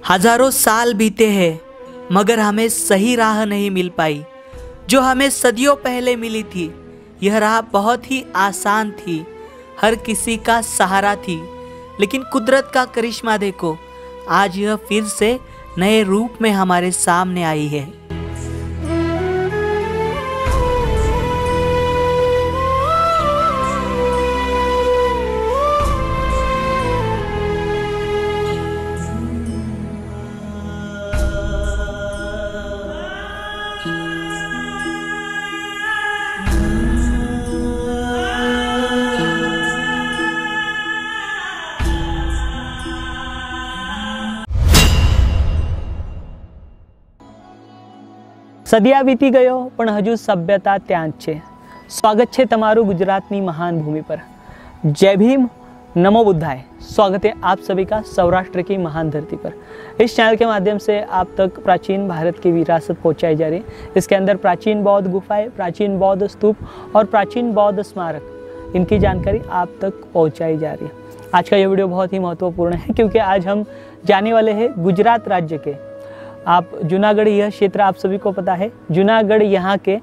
हजारों साल बीते हैं मगर हमें सही राह नहीं मिल पाई जो हमें सदियों पहले मिली थी। यह राह बहुत ही आसान थी, हर किसी का सहारा थी, लेकिन कुदरत का करिश्मा देखो, आज यह फिर से नए रूप में हमारे सामने आई है। સદિયા વીતી ગયો પણ હજુ સભ્યતા ત્યાં જ છે। સ્વાગત છે તમારું ગુજરાતની મહાન ભૂમિ પર। જય ભીમ, नमो बुद्धाय। स्वागत है आप सभी का सौराष्ट्र की महान धरती पर। इस चैनल के माध्यम से आप तक प्राचीन भारत की विरासत पहुंचाई जा रही है। इसके अंदर प्राचीन बौद्ध गुफाएं, प्राचीन बौद्ध स्तूप और प्राचीन बौद्ध स्मारक, इनकी जानकारी आप तक पहुंचाई जा रही है। आज का ये वीडियो बहुत ही महत्वपूर्ण है क्योंकि आज हम जाने वाले हैं गुजरात राज्य के। आप जूनागढ़, यह क्षेत्र आप सभी को पता है। जूनागढ़ यहाँ के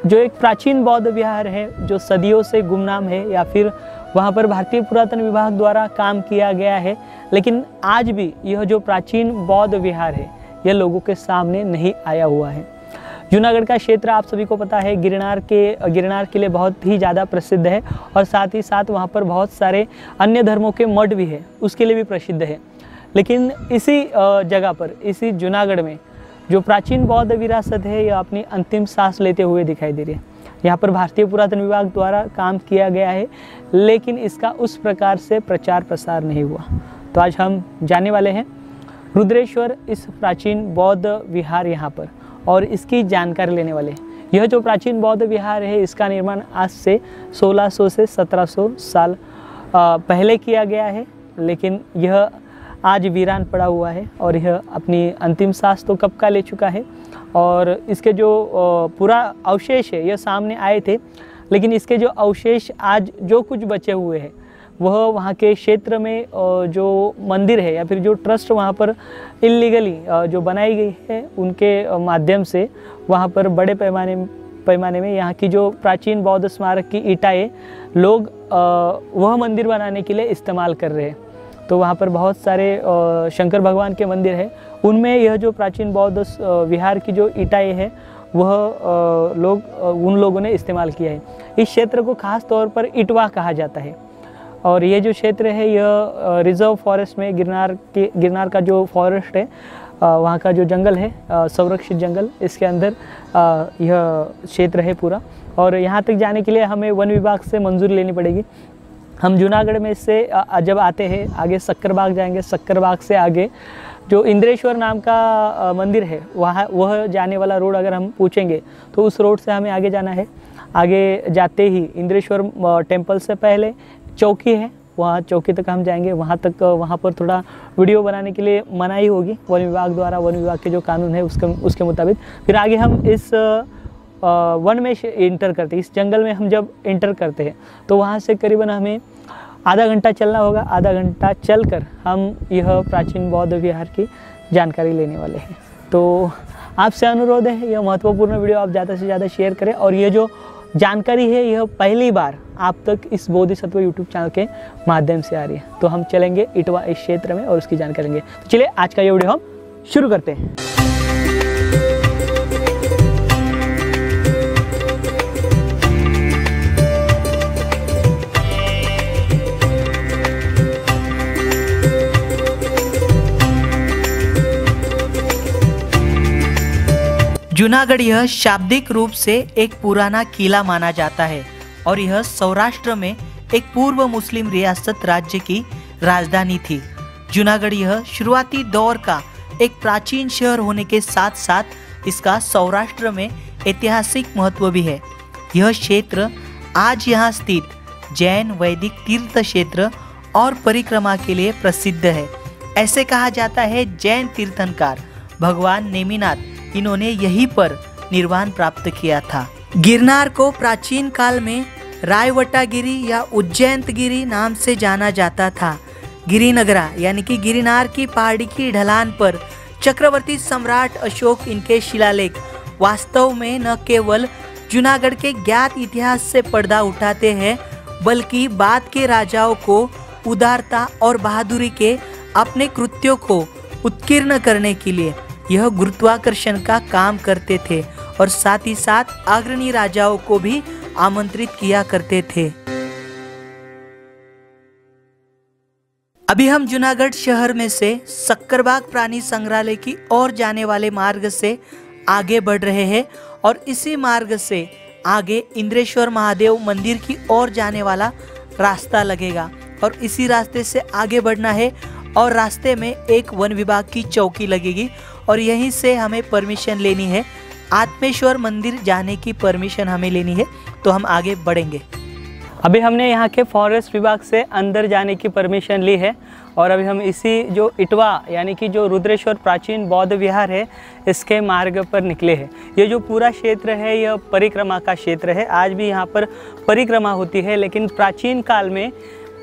जो एक प्राचीन बौद्ध विहार है जो सदियों से गुमनाम है, या फिर वहाँ पर भारतीय पुरातन विभाग द्वारा काम किया गया है, लेकिन आज भी यह जो प्राचीन बौद्ध विहार है यह लोगों के सामने नहीं आया हुआ है। जूनागढ़ का क्षेत्र आप सभी को पता है गिरनार के लिए बहुत ही ज़्यादा प्रसिद्ध है, और साथ ही साथ वहाँ पर बहुत सारे अन्य धर्मों के मठ भी है, उसके लिए भी प्रसिद्ध है। लेकिन इसी जगह पर, इसी जूनागढ़ में जो प्राचीन बौद्ध विरासत है यह अपनी अंतिम सांस लेते हुए दिखाई दे रही है। यहाँ पर भारतीय पुरातन विभाग द्वारा काम किया गया है, लेकिन इसका उस प्रकार से प्रचार प्रसार नहीं हुआ। तो आज हम जाने वाले हैं रुद्रेश्वर, इस प्राचीन बौद्ध विहार यहाँ पर, और इसकी जानकारी लेने वाले हैं। यह जो प्राचीन बौद्ध विहार है इसका निर्माण आज से 1600 से 1700 साल पहले किया गया है, लेकिन यह आज वीरान पड़ा हुआ है और यह अपनी अंतिम सांस तो कब का ले चुका है। और इसके जो पूरा अवशेष है यह सामने आए थे, लेकिन इसके जो अवशेष आज जो कुछ बचे हुए हैं वह वहाँ के क्षेत्र में जो मंदिर है या फिर जो ट्रस्ट वहाँ पर इल्लीगली जो बनाई गई है उनके माध्यम से वहाँ पर बड़े पैमाने में यहाँ की जो प्राचीन बौद्ध स्मारक की ईंटें लोग वह मंदिर बनाने के लिए इस्तेमाल कर रहे हैं। तो वहाँ पर बहुत सारे शंकर भगवान के मंदिर है, उनमें यह जो प्राचीन बौद्ध विहार की जो ईंटें है वह उन लोगों ने इस्तेमाल किया है। इस क्षेत्र को खास तौर पर इटवा कहा जाता है, और ये जो क्षेत्र है यह रिजर्व फॉरेस्ट में गिरनार का जो फॉरेस्ट है वहाँ का जो जंगल है, संरक्षित जंगल, इसके अंदर यह क्षेत्र है पूरा। और यहाँ तक जाने के लिए हमें वन विभाग से मंजूरी लेनी पड़ेगी। हम जूनागढ़ में से जब आते हैं आगे सक्करबाग जाएंगे, सक्करबाग से आगे जो इंद्रेश्वर नाम का मंदिर है वह जाने वाला रोड अगर हम पूछेंगे तो उस रोड से हमें आगे जाना है। आगे जाते ही इंद्रेश्वर टेम्पल से पहले चौकी है, वहाँ चौकी तक हम जाएंगे। वहाँ पर थोड़ा वीडियो बनाने के लिए मनाही होगी वन विभाग द्वारा, वन विभाग के जो कानून है उसके मुताबिक। फिर आगे हम इस वन में इंटर करते हैं, इस जंगल में हम जब इंटर करते हैं तो वहाँ से करीबन हमें आधा घंटा चलना होगा। आधा घंटा चलकर हम यह प्राचीन बौद्ध विहार की जानकारी लेने वाले हैं। तो आपसे अनुरोध है यह महत्वपूर्ण वीडियो आप ज़्यादा से ज़्यादा शेयर करें, और ये जो जानकारी है यह पहली बार आप तक इस बोधिसत्व यूट्यूब चैनल के माध्यम से आ रही है। तो हम चलेंगे इटवा इस क्षेत्र में और उसकी जानकारी लेंगे। तो चलिए आज का ये वीडियो हम शुरू करते हैं। जूनागढ़ यह शाब्दिक रूप से एक पुराना किला माना जाता है, और यह सौराष्ट्र में एक पूर्व मुस्लिम रियासत राज्य की राजधानी थी। जूनागढ़ यह शुरुआती दौर का एक प्राचीन शहर होने के साथ साथ इसका सौराष्ट्र में ऐतिहासिक महत्व भी है। यह क्षेत्र आज यहाँ स्थित जैन वैदिक तीर्थ क्षेत्र और परिक्रमा के लिए प्रसिद्ध है। ऐसे कहा जाता है जैन तीर्थंकर भगवान नेमिनाथ, इन्होंने यहीं पर निर्वाण प्राप्त किया था। गिरनार को प्राचीन काल में रायवटागिरी या उज्जैंतगिरी नाम से जाना जाता था। गिरिनगरा यानी कि गिरनार की पहाड़ी की ढलान पर चक्रवर्ती सम्राट अशोक इनके शिलालेख वास्तव में न केवल जूनागढ़ के ज्ञात इतिहास से पर्दा उठाते हैं, बल्कि बाद के राजाओं को उदारता और बहादुरी के अपने कृत्यों को उत्कीर्ण करने के लिए यह गुरुत्वाकर्षण का काम करते थे और साथ ही साथ अग्रणी राजाओं को भी आमंत्रित किया करते थे। अभी हम जूनागढ़ शहर में से सक्करबाग प्राणी संग्रहालय की ओर जाने वाले मार्ग से आगे बढ़ रहे हैं और इसी मार्ग से आगे इंद्रेश्वर महादेव मंदिर की ओर जाने वाला रास्ता लगेगा और इसी रास्ते से आगे बढ़ना है और रास्ते में एक वन विभाग की चौकी लगेगी और यहीं से हमें परमिशन लेनी है, आत्मेश्वर मंदिर जाने की परमिशन हमें लेनी है, तो हम आगे बढ़ेंगे। अभी हमने यहाँ के फॉरेस्ट विभाग से अंदर जाने की परमिशन ली है और अभी हम इसी जो इटवा यानी कि जो रुद्रेश्वर प्राचीन बौद्ध विहार है इसके मार्ग पर निकले हैं। ये जो पूरा क्षेत्र है यह परिक्रमा का क्षेत्र है। आज भी यहाँ पर परिक्रमा होती है, लेकिन प्राचीन काल में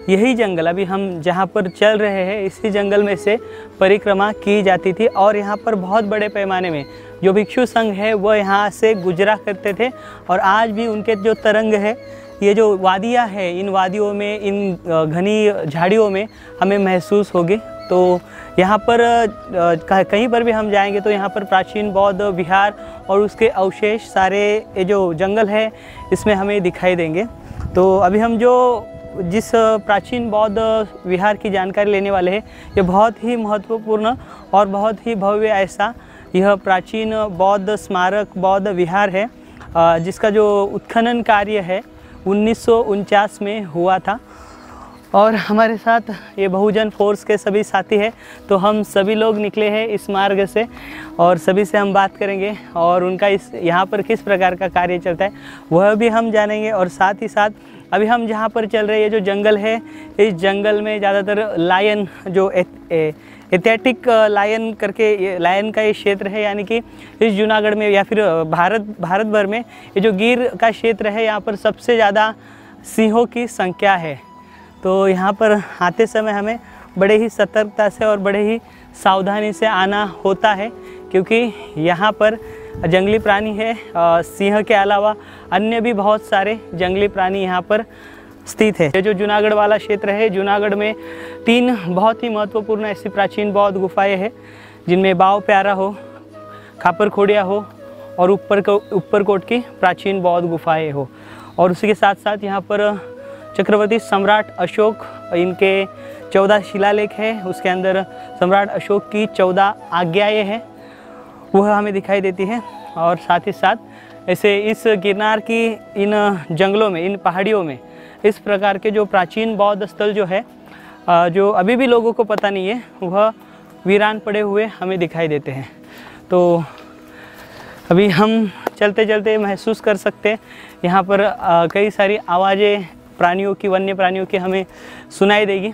यही जंगल, अभी हम जहाँ पर चल रहे हैं इसी जंगल में से परिक्रमा की जाती थी और यहाँ पर बहुत बड़े पैमाने में जो भिक्षु संघ है वह यहाँ से गुजरा करते थे और आज भी उनके जो तरंग है, ये जो वादियाँ है, इन वादियों में, इन घनी झाड़ियों में हमें महसूस होगी। तो यहाँ पर कहीं पर भी हम जाएंगे तो यहाँ पर प्राचीन बौद्ध विहार और उसके अवशेष सारे ये जो जंगल है इसमें हमें दिखाई देंगे। तो अभी हम जो जिस प्राचीन बौद्ध विहार की जानकारी लेने वाले हैं ये बहुत ही महत्वपूर्ण और बहुत ही भव्य ऐसा यह प्राचीन बौद्ध स्मारक बौद्ध विहार है, जिसका जो उत्खनन कार्य है 1949 में हुआ था और हमारे साथ ये बहुजन फोर्स के सभी साथी हैं। तो हम सभी लोग निकले हैं इस मार्ग से और सभी से हम बात करेंगे और उनका इस यहाँ पर किस प्रकार का कार्य चलता है वह भी हम जानेंगे। और साथ ही साथ अभी हम जहाँ पर चल रहे हैं, ये जो जंगल है, इस जंगल में ज़्यादातर लायन जो एथियाटिक लायन करके लायन का ये क्षेत्र है, यानी कि इस जूनागढ़ में या फिर भारत भर में ये जो गिर का क्षेत्र है यहाँ पर सबसे ज़्यादा सिंहों की संख्या है। तो यहाँ पर आते समय हमें बड़े ही सतर्कता से और बड़े ही सावधानी से आना होता है, क्योंकि यहाँ पर जंगली प्राणी है, सिंह के अलावा अन्य भी बहुत सारे जंगली प्राणी यहाँ पर स्थित है। ये जो जूनागढ़ वाला क्षेत्र है, जूनागढ़ में 3 बहुत ही महत्वपूर्ण ऐसी प्राचीन बौद्ध गुफाएं हैं, जिनमें बाव प्यारा हो, खापर खोड़िया हो और ऊपरकोट की प्राचीन बौद्ध गुफाएं हो। और उसी के साथ साथ यहाँ पर चक्रवर्ती सम्राट अशोक इनके 14 शिलालेख है, उसके अंदर सम्राट अशोक की 14 आज्ञाएँ हैं वह हमें दिखाई देती है। और साथ ही साथ ऐसे इस गिरनार की इन जंगलों में, इन पहाड़ियों में इस प्रकार के जो प्राचीन बौद्ध स्थल जो है, जो अभी भी लोगों को पता नहीं है, वह वीरान पड़े हुए हमें दिखाई देते हैं। तो अभी हम चलते चलते महसूस कर सकते हैं यहाँ पर कई सारी आवाज़ें प्राणियों की, वन्य प्राणियों की हमें सुनाई देगी।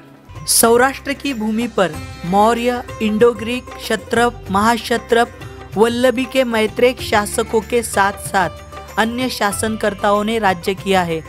सौराष्ट्र की भूमि पर मौर्य, इंडो ग्रीक, क्षत्रप, महाक्षत्रप, वल्लभी के मैत्रेय शासकों के साथ साथ अन्य शासनकर्ताओं ने राज्य किया है।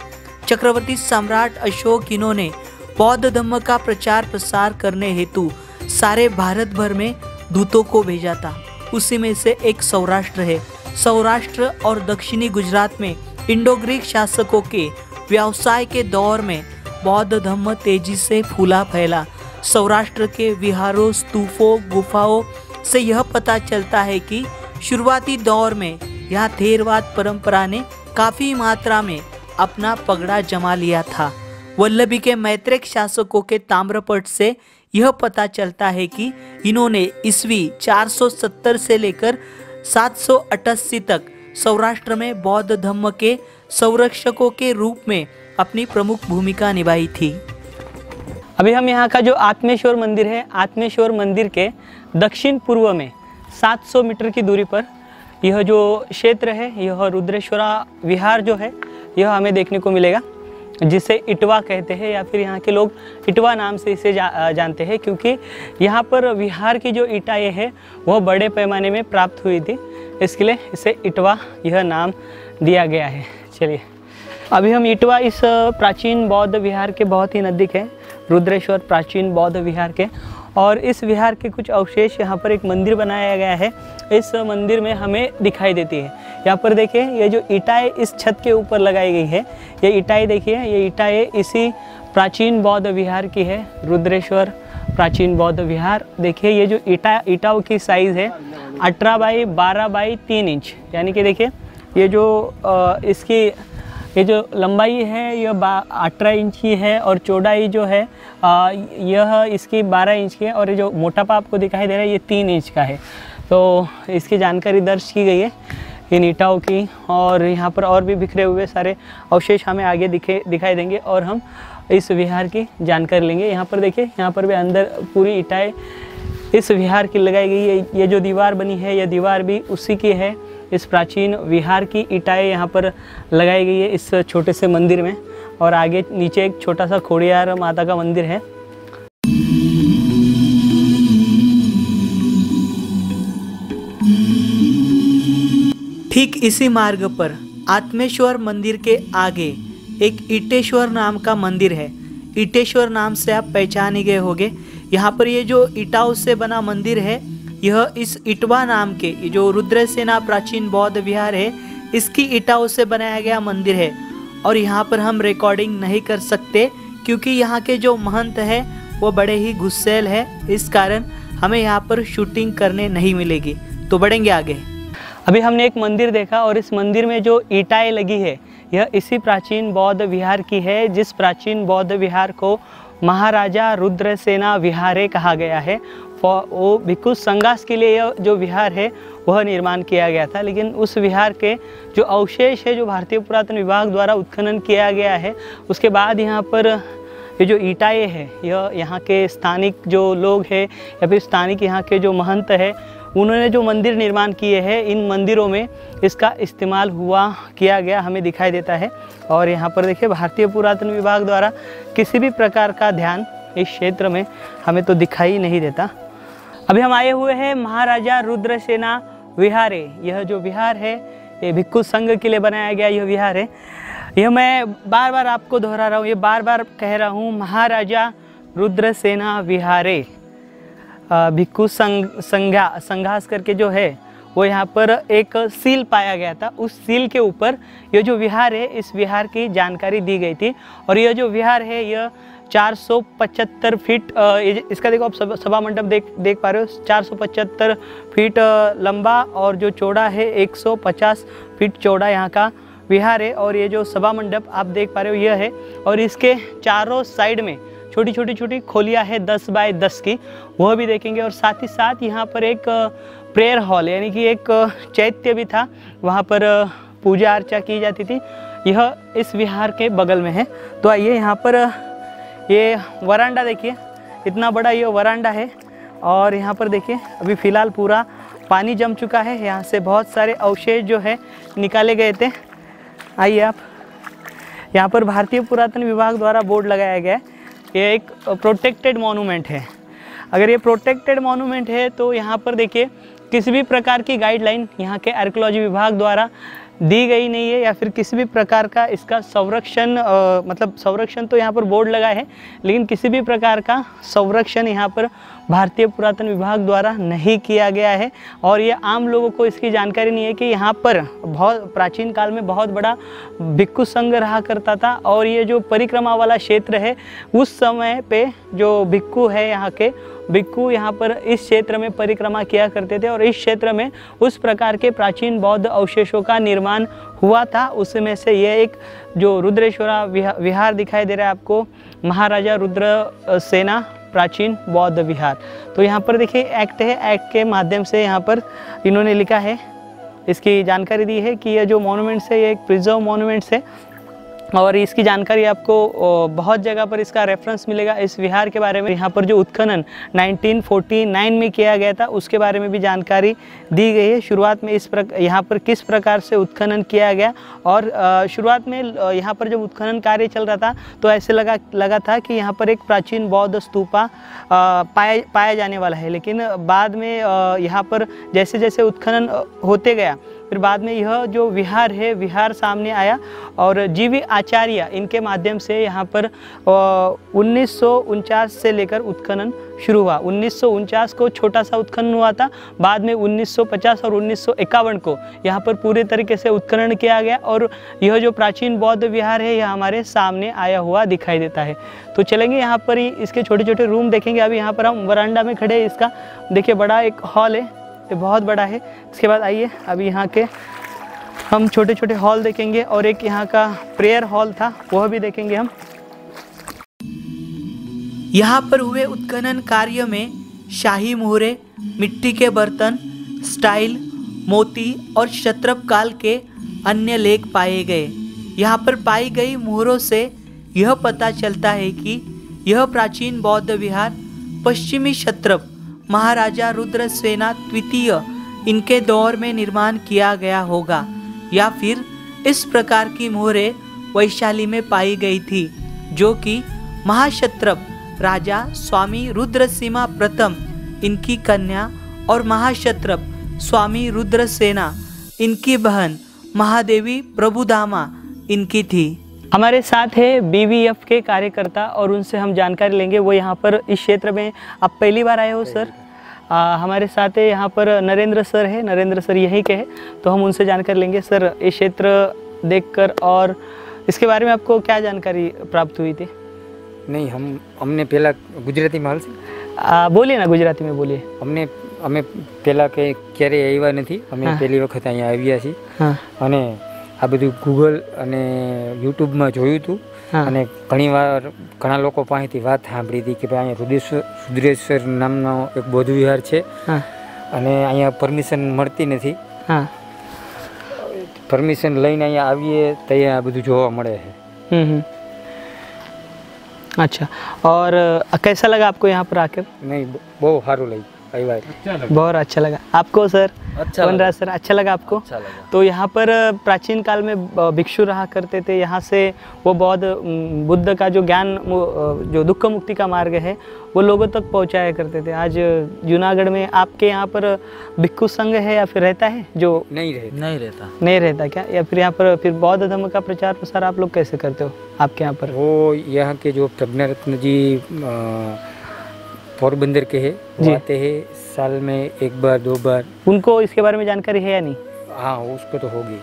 चक्रवर्ती सम्राट अशोक इन्होंने बौद्ध धर्म का प्रचार प्रसार करने हेतु सारे भारत भर में दूतों को भेजा था। उसी में से एक सौराष्ट्र है। सौराष्ट्र और दक्षिणी गुजरात में इंडो ग्रीक शासकों के व्यवसाय के दौर में बौद्ध धर्म तेजी से फूला फैला। सौराष्ट्र के विहारों, स्तूपों, गुफाओं से यह पता चलता है कि शुरुआती दौर में यहाँ थेरवाद परंपरा ने काफी मात्रा में अपना पगड़ा जमा लिया था। वल्लभी के मैत्रेय शासकों के ताम्रपट से यह पता चलता है कि इन्होंने ईस्वी 470 से लेकर 788 तक सौराष्ट्र में बौद्ध धर्म के संरक्षकों के रूप में अपनी प्रमुख भूमिका निभाई थी। अभी हम यहाँ का जो आत्मेश्वर मंदिर है, आत्मेश्वर मंदिर के दक्षिण पूर्व में 700 मीटर की दूरी पर यह जो क्षेत्र है, यह रुद्रेश्वरा विहार जो है, यह हमें देखने को मिलेगा, जिसे इटवा कहते हैं या फिर यहाँ के लोग इटवा नाम से इसे जानते हैं, क्योंकि यहाँ पर विहार की जो ईंटें है वह बड़े पैमाने में प्राप्त हुई थी, इसके लिए इसे इटवा यह नाम दिया गया है। चलिए अभी हम इटवा इस प्राचीन बौद्ध विहार के बहुत ही नज़दीक है। रुद्रेश्वर प्राचीन बौद्ध विहार के। और इस विहार के कुछ अवशेष यहाँ पर एक मंदिर बनाया गया है, इस मंदिर में हमें दिखाई देती है। यहाँ पर देखिए ये जो ईंटें इस छत के ऊपर लगाई गई है, ये ईंटें देखिए, ये ईंटें इसी प्राचीन बौद्ध विहार की है, रुद्रेश्वर प्राचीन बौद्ध विहार। देखिए ये जो ईंटों की साइज़ है 18 बाई 12 बाई 3 इंच, यानी कि देखिए ये जो इसकी ये जो लंबाई है यह 18 इंच की है और चौड़ाई जो है यह इसकी 12 इंच की है, और ये जो मोटापा आपको दिखाई दे रहा है ये 3 इंच का है। तो इसकी जानकारी दर्ज की गई है इन ईंटों की। और यहाँ पर और भी बिखरे हुए सारे अवशेष हमें आगे दिखाई देंगे और हम इस विहार की जानकारी लेंगे। यहाँ पर देखिए, यहाँ पर भी अंदर पूरी ईंटें इस विहार की लगाई गई है। ये जो दीवार बनी है यह दीवार भी उसी की है, इस प्राचीन विहार की ईंटें यहाँ पर लगाई गई है इस छोटे से मंदिर में। और आगे नीचे एक छोटा सा खोड़ियार माता का मंदिर है। ठीक इसी मार्ग पर आत्मेश्वर मंदिर के आगे एक ईटेश्वर नाम का मंदिर है। ईटेश्वर नाम से आप पहचाने गए होंगे। यहाँ पर ये जो ईंटों से बना मंदिर है, यह इस इटवा नाम के ये जो रुद्रसेना प्राचीन बौद्ध विहार है, इसकी ईंटों से बनाया गया मंदिर है। और यहाँ पर हम रिकॉर्डिंग नहीं कर सकते क्योंकि यहाँ के जो महंत है वो बड़े ही गुस्सैल है, इस कारण हमें यहाँ पर शूटिंग करने नहीं मिलेगी। तो बढ़ेंगे आगे। अभी हमने एक मंदिर देखा और इस मंदिर में जो ईंटें लगी है यह इसी प्राचीन बौद्ध विहार की है, जिस प्राचीन बौद्ध विहार को महाराजा रुद्रसेना विहारे कहा गया है। वो भिक्खु संघास के लिए यह जो विहार है वह निर्माण किया गया था। लेकिन उस विहार के जो अवशेष है जो भारतीय पुरातन विभाग द्वारा उत्खनन किया गया है, उसके बाद यहाँ पर ये जो ईंटें है यह यहाँ के स्थानिक जो लोग हैं या फिर स्थानिक यहाँ के जो महंत है उन्होंने जो मंदिर निर्माण किए हैं, इन मंदिरों में इसका इस्तेमाल किया गया हमें दिखाई देता है। और यहाँ पर देखिए भारतीय पुरातन विभाग द्वारा किसी भी प्रकार का ध्यान इस क्षेत्र में हमें तो दिखाई नहीं देता। अभी हम आए हुए हैं महाराजा रुद्रसेना विहारे। यह जो विहार है ये भिक्खु संघ के लिए बनाया गया यह विहार है। यह मैं बार बार आपको दोहरा रहा हूँ, ये बार बार कह रहा हूँ, महाराजा रुद्रसेना विहारे भिक्खु संघास करके जो है वो यहाँ पर एक सील पाया गया था। उस सील के ऊपर ये जो विहार है इस विहार की जानकारी दी गई थी। और यह जो विहार है यह 475 फीट, इसका देखो आप सभा मंडप देख पा रहे हो, 475 फीट लंबा और जो चौड़ा है 150 फीट चौड़ा यहाँ का विहार है। और ये जो सभा मंडप आप देख पा रहे हो यह है, और इसके चारों साइड में छोटी छोटी खोलियाँ है 10 बाय 10 की, वह भी देखेंगे। और साथ ही साथ यहाँ पर एक प्रेयर हॉल यानी कि एक चैत्य भी था, वहाँ पर पूजा अर्चा की जाती थी। यह इस विहार के बगल में है। तो आइए यहाँ पर ये वरांडा देखिए, इतना बड़ा ये वरांडा है। और यहाँ पर देखिए अभी फ़िलहाल पूरा पानी जम चुका है। यहाँ से बहुत सारे अवशेष जो है निकाले गए थे। आइए आप, यहाँ पर भारतीय पुरातन विभाग द्वारा बोर्ड लगाया गया है, ये एक प्रोटेक्टेड मॉन्यूमेंट है। अगर ये प्रोटेक्टेड मॉन्यूमेंट है तो यहाँ पर देखिए किसी भी प्रकार की गाइडलाइन यहाँ के आर्कियोलॉजी विभाग द्वारा दी गई नहीं है, या फिर किसी भी प्रकार का इसका संरक्षण मतलब संरक्षण तो यहाँ पर बोर्ड लगा है, लेकिन किसी भी प्रकार का संरक्षण यहाँ पर भारतीय पुरातन विभाग द्वारा नहीं किया गया है। और ये आम लोगों को इसकी जानकारी नहीं है कि यहाँ पर बहुत प्राचीन काल में बहुत बड़ा भिक्खु संघ रहा करता था। और ये जो परिक्रमा वाला क्षेत्र है, उस समय पे जो भिक्खु है यहाँ के भिक्खु यहाँ पर इस क्षेत्र में परिक्रमा किया करते थे, और इस क्षेत्र में उस प्रकार के प्राचीन बौद्ध अवशेषों का निर्माण हुआ था। उसमें से ये एक जो रुद्रेश्वरा विहार दिखाई दे रहा है आपको, महाराजा रुद्रसेना प्राचीन बौद्ध विहार। तो यहाँ पर देखिए एक्ट है, एक्ट के माध्यम से यहाँ पर इन्होंने लिखा है, इसकी जानकारी दी है कि ये जो मॉन्यूमेंट्स है ये एक प्रिजर्व मॉन्यूमेंट्स है। और इसकी जानकारी आपको बहुत जगह पर इसका रेफरेंस मिलेगा इस विहार के बारे में। यहाँ पर जो उत्खनन 1949 में किया गया था उसके बारे में भी जानकारी दी गई है। शुरुआत में यहाँ पर किस प्रकार से उत्खनन किया गया, और शुरुआत में यहाँ पर जब उत्खनन कार्य चल रहा था तो ऐसे लगा था कि यहाँ पर एक प्राचीन बौद्ध स्तूपा पाया जाने वाला है। लेकिन बाद में यहाँ पर जैसे जैसे उत्खनन होते गया फिर बाद में यह जो विहार है विहार सामने आया और जीवी आचार्य इनके माध्यम से यहाँ पर 1949 से लेकर उत्खनन शुरू हुआ। 1949 को छोटा सा उत्खनन हुआ था, बाद में 1950 और 1951 को यहाँ पर पूरे तरीके से उत्खनन किया गया और यह जो प्राचीन बौद्ध विहार है यह हमारे सामने आया हुआ दिखाई देता है। तो चलेंगे यहाँ पर ही इसके छोटे छोटे रूम देखेंगे। अभी यहाँ पर हम वरांडा में खड़े हैं, इसका देखिए बड़ा एक हॉल है, ये बहुत बड़ा है। इसके बाद आइए अभी यहाँ के हम छोटे छोटे हॉल देखेंगे और एक यहाँ का प्रेयर हॉल था वह भी देखेंगे हम। यहाँ पर हुए उत्खनन कार्य में शाही मोहरे, मिट्टी के बर्तन, स्टाइल, मोती और क्षत्रप काल के अन्य लेख पाए गए। यहाँ पर पाई गई मोहरों से यह पता चलता है कि यह प्राचीन बौद्ध विहार पश्चिमी क्षत्रप महाराजा रुद्रसेना द्वितीय इनके दौर में निर्माण किया गया होगा, या फिर इस प्रकार की मोहरें वैशाली में पाई गई थी, जो कि महाक्षत्रप राजा स्वामी रुद्रसीमा प्रथम इनकी कन्या और महाक्षत्रप स्वामी रुद्रसेना इनकी बहन महादेवी प्रभुदामा इनकी थी। हमारे साथ है बीवीएफ के कार्यकर्ता और उनसे हम जानकारी लेंगे। वो यहाँ पर इस क्षेत्र में आप पहली बार आए हो सर? हमारे साथ है यहाँ पर नरेंद्र सर है, नरेंद्र सर यहीं के हैं, तो हम उनसे जानकारी लेंगे। सर इस क्षेत्र देखकर और इसके बारे में आपको क्या जानकारी प्राप्त हुई थी? नहीं, हमने पहला गुजराती माल से बोलिए ना, गुजराती में बोलिए। અમે પહેલાં કે ક્યારેય આવ્યા નથી, અમે પહેલી વખત અહીંયા આવ્યા છીએ અને આ બધું ગૂગલ અને યુટ્યુબમાં જોયું હતું અને ઘણીવાર ઘણા લોકો પાસેથી વાત સાંભળી હતી કે ભાઈ અહીંયા રુદ્રેશ્વર નામનો એક બૌદ્ધ વિહાર છે અને અહીંયા પરમિશન મળતી નથી। પરમિશન લઈને અહીંયા આવીએ તો અહીંયા બધું જોવા મળે છે। अच्छा, और कैसा लगा आपको यहाँ पर आकर? नहीं, बहुत साરું लगी, बहुत अच्छा लगा। आपको सर? अच्छा लगा सर, अच्छा लगा आपको? अच्छा लगा। तो यहाँ पर प्राचीन काल में भिक्षु रहा करते थे, यहाँ से वो बौद्ध बुद्ध का जो ज्ञान, जो दुख मुक्ति का मार्ग है वो लोगों तक पहुँचाया करते थे। आज जूनागढ़ में आपके यहाँ पर भिक्षु संघ है या फिर रहता है? जो नहीं रहता क्या? या फिर यहाँ पर फिर बौद्ध धर्म का प्रचार प्रसार आप लोग कैसे करते हो आपके यहाँ पर? वो यहाँ के जो प्रज्ञारत्न जी पोरबंदर के हैं, वो आते हैं साल में एक बार दो बार। उनको इसके बारे में जानकारी है या नहीं? हाँ, उसको तो होगी,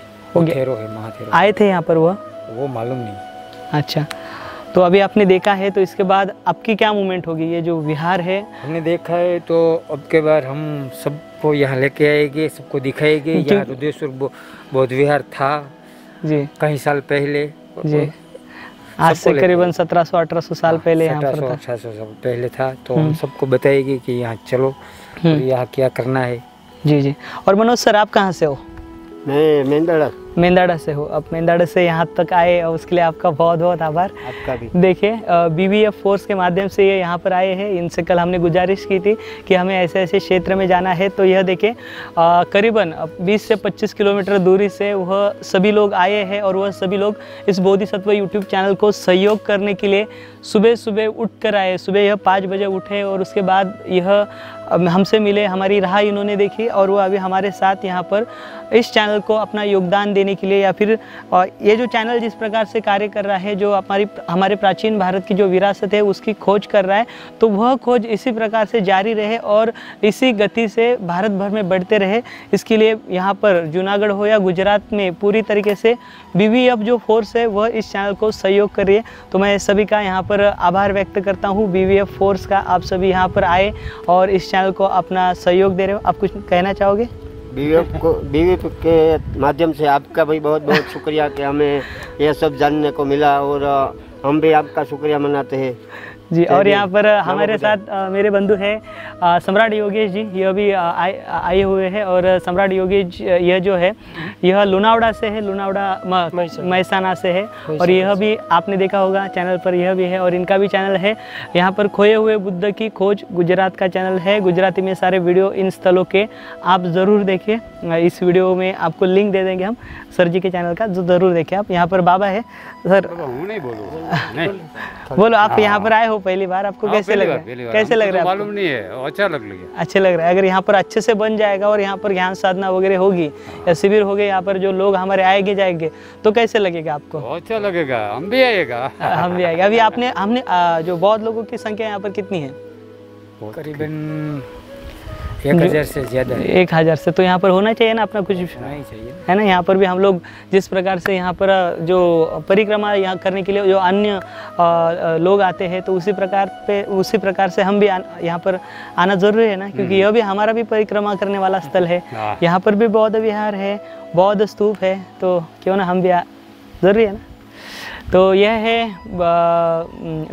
थेरो है, महाथेरो। आए थे यहाँ पर वो मालूम नहीं। अच्छा, तो अभी आपने देखा है, तो इसके बाद आपकी क्या मूवमेंट होगी? ये जो विहार है हमने देखा है, तो अब के बार हम सबको यहाँ लेके आएंगे, सबको दिखाएंगे। यहाँ रुद्रेश्वर बौद्ध विहार था जी कई साल पहले जी, आज से करीबन 1700-1800 साल पहले यहाँ पर था। 1700 साल पहले था, तो हम सबको बताएंगे कि यहाँ चलो और यहाँ क्या करना है। जी जी। और मनोज सर, आप कहाँ से हो? मैं मेंदाड़ा से हो। अब मेंदाड़ा से यहाँ तक आए और उसके लिए आपका बहुत बहुत आभार। आपका भी। देखिए, बीवीएफ फोर्स के माध्यम से ये यहाँ पर आए हैं। इनसे कल हमने गुजारिश की थी कि हमें ऐसे ऐसे क्षेत्र में जाना है, तो यह देखिए करीबन 20 से 25 किलोमीटर दूरी से वह सभी लोग आए हैं और वह सभी लोग इस बोधिसत्व यूट्यूब चैनल को सहयोग करने के लिए सुबह सुबह उठ कर आए। सुबह यह 5 बजे उठे और उसके बाद यह हमसे मिले, हमारी राह इन्होंने देखी और वो अभी हमारे साथ यहाँ पर इस चैनल को अपना योगदान देने के लिए, या फिर ये जो चैनल जिस प्रकार से कार्य कर रहा है, जो हमारे प्राचीन भारत की जो विरासत है उसकी खोज कर रहा है, तो वह खोज इसी प्रकार से जारी रहे और इसी गति से भारत भर में बढ़ते रहे। इसके लिए यहाँ पर जूनागढ़ हो या गुजरात में पूरी तरीके से बीवीएफ जो फोर्स है वह इस चैनल को सहयोग कर रही है। तो मैं सभी का यहाँ पर आभार व्यक्त करता हूँ, बीवीएफ फोर्स का। आप सभी यहाँ पर आए और इस चैनल को अपना सहयोग दे रहे हो। आप कुछ कहना चाहोगे? बीवीएफ के माध्यम से आपका भी बहुत बहुत शुक्रिया कि हमें यह सब जानने को मिला और हम भी आपका शुक्रिया मनाते हैं जी। और यहाँ पर हमारे साथ मेरे बंधु हैं सम्राट योगेश जी, यह भी आए हुए हैं। और सम्राट योगेश यह जो है यह लुनावड़ा से है, लुनावड़ा महसाना से है, और यह भी आपने देखा होगा चैनल पर, यह भी है। और इनका भी चैनल है यहाँ पर खोए हुए बुद्ध की खोज, गुजरात का चैनल है। गुजराती में सारे वीडियो इन स्थलों के आप ज़रूर देखिए। इस वीडियो में आपको लिंक दे देंगे हम सर जी के चैनल का, जो ज़रूर देखिए आप। यहाँ पर बाबा है सर, बोलो आप यहाँ पर आए हो पहली बार, आपको हाँ, कैसे पहली लग बार, रहा पहली है? बार। कैसे हमको लग तो रहा है मालूम आपको? नहीं है, अच्छा लग गया। अच्छा लग रहा है। अगर यहाँ पर अच्छे से बन जाएगा और यहाँ पर ज्ञान साधना वगैरह होगी या शिविर हो गए, यहाँ पर जो लोग हमारे आएंगे जाएंगे, तो कैसे लगेगा आपको? अच्छा लगेगा, हम भी आएगा। हम भी आएंगे। अभी हमने जो बौद्ध लोगों की संख्या यहाँ पर कितनी है? करीबन 1000 से ज़्यादा है। 1000 से। तो यहाँ पर होना चाहिए ना अपना कुछ, नहीं चाहिए है ना? यहाँ पर भी हम लोग जिस प्रकार से यहाँ पर जो परिक्रमा यहाँ करने के लिए जो अन्य लोग आते हैं, तो उसी प्रकार से हम भी यहाँ पर आना जरूरी है ना, क्योंकि यह भी हमारा भी परिक्रमा करने वाला स्थल है। यहाँ पर भी बौद्ध विहार है, बौद्ध स्तूप है, तो क्यों ना हम भी जरूरी है ना। तो यह है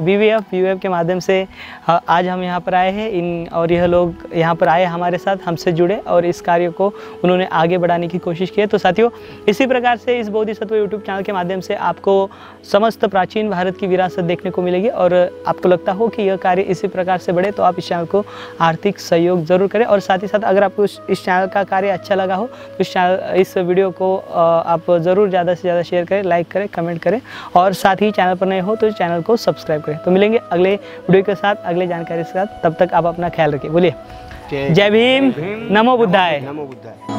वीवीएफ के माध्यम से आज हम यहाँ पर आए हैं और यह लोग यहाँ पर आए हमारे साथ, हमसे जुड़े और इस कार्य को उन्होंने आगे बढ़ाने की कोशिश की है। तो साथियों, इसी प्रकार से इस बोधिसत्व यूट्यूब चैनल के माध्यम से आपको समस्त प्राचीन भारत की विरासत देखने को मिलेगी, और आपको लगता हो कि यह कार्य इसी प्रकार से बढ़े, तो आप इस चैनल को आर्थिक सहयोग जरूर करें। और साथ ही साथ अगर आपको इस चैनल का कार्य अच्छा लगा हो तो इस वीडियो को आप ज़रूर ज़्यादा से ज़्यादा शेयर करें, लाइक करें, कमेंट करें, और साथ ही चैनल पर नए हो तो चैनल को सब्सक्राइब करें। तो मिलेंगे अगले वीडियो के साथ, अगले जानकारी के साथ। तब तक आप अपना ख्याल रखिए। बोलिए जय भीम, नमो बुद्धाय। नमो बुद्धाय।